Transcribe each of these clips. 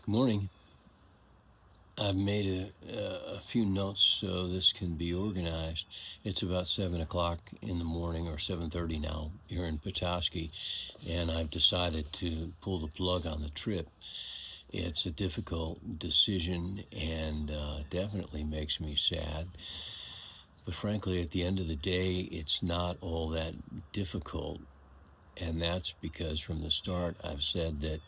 Morning. I've made a few notes so this can be organized. It's about 7 o'clock in the morning, or 7:30 now, here in Petoskey, and I've decided to pull the plug on the trip. It's a difficult decision and definitely makes me sad. But frankly, at the end of the day, it's not all that difficult, and that's because from the start I've said that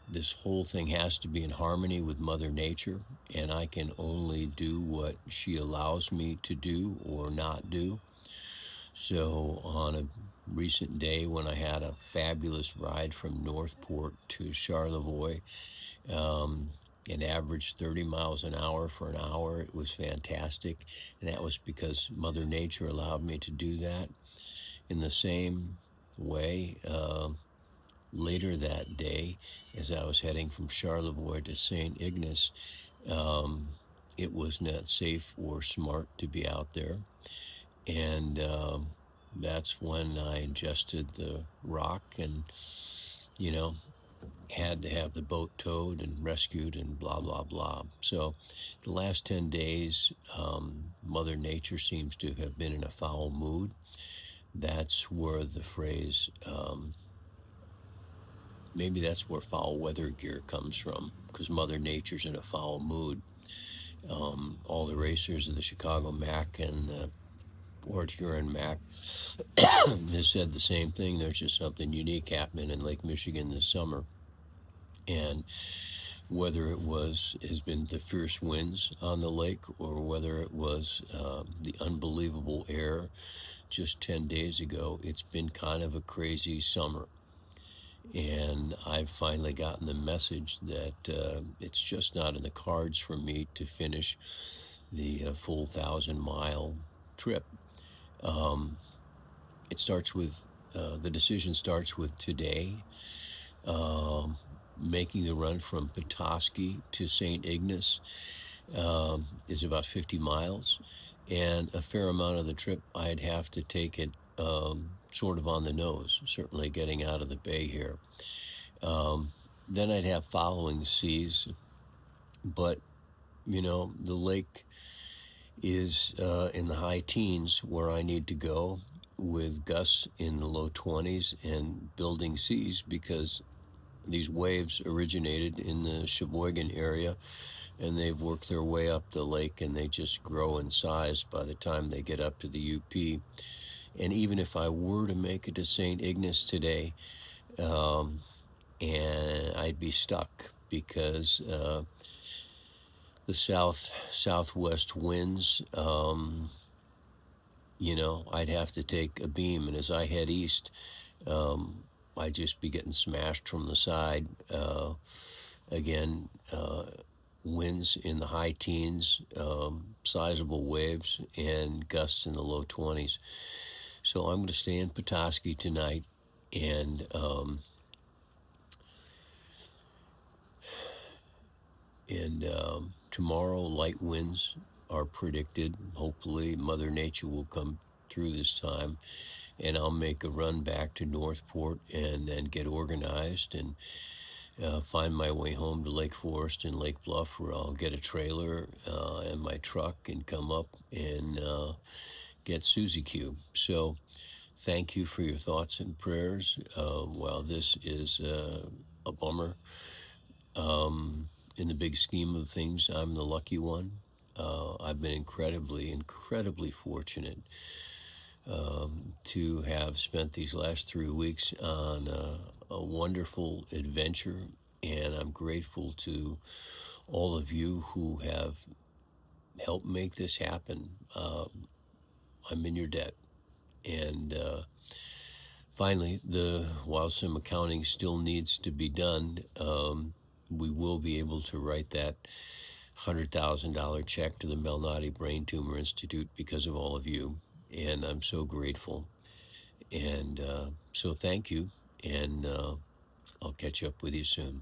this whole thing has to be in harmony with Mother Nature, and I can only do what she allows me to do or not do. So, on a recent day when I had a fabulous ride from Northport to Charlevoix, um, and averaged 30 miles an hour for an hour, it was fantastic. And that was because Mother Nature allowed me to do that. In the same way, later that day, as I was heading from Charlevoix to St. Ignace, um, it was not safe or smart to be out there. And that's when I ingested the rock and, you know, had to have the boat towed and rescued and blah, blah, blah. So the last 10 days, Mother Nature seems to have been in a foul mood. That's where the phrase, maybe that's where foul weather gear comes from, because Mother Nature's in a foul mood. All the racers of the Chicago Mac and the Port Huron Mac has said the same thing. There's just something unique happening in Lake Michigan this summer. And whether it has been the fierce winds on the lake, or whether it was the unbelievable air just 10 days ago, it's been kind of a crazy summer. And I've finally gotten the message that it's just not in the cards for me to finish the full 1,000-mile trip. It starts with the decision starts with today. Making the run from Petoskey to St. Ignace is about 50 miles, and a fair amount of the trip I'd have to take it sort of on the nose, certainly getting out of the bay here. Then I'd have following seas, but the lake is in the high teens where I need to go, with gusts in the low 20s and building seas, because these waves originated in the Sheboygan area and they've worked their way up the lake, and they just grow in size by the time they get up to the UP. And even if I were to make it to St. Ignace today, and I'd be stuck because the southwest winds, I'd have to take a beam, and as I head east, I'd just be getting smashed from the side. Again, winds in the high teens, sizable waves, and gusts in the low 20s. So I'm going to stay in Petoskey tonight, and tomorrow light winds are predicted. Hopefully Mother Nature will come through this time, and I'll make a run back to Northport and then get organized and find my way home to Lake Forest and Lake Bluff, where I'll get a trailer and my truck and come up and get Susie Q. So thank you for your thoughts and prayers. While this is a bummer, in the big scheme of things, I'm the lucky one. I've been incredibly fortunate to have spent these last 3 weeks on a wonderful adventure, and I'm grateful to all of you who have helped make this happen. I'm in your debt. And finally, while some accounting still needs to be done, we will be able to write that $100,000 check to the Malnati Brain Tumor Institute because of all of you. And I'm so grateful. And so thank you. And I'll catch up with you soon.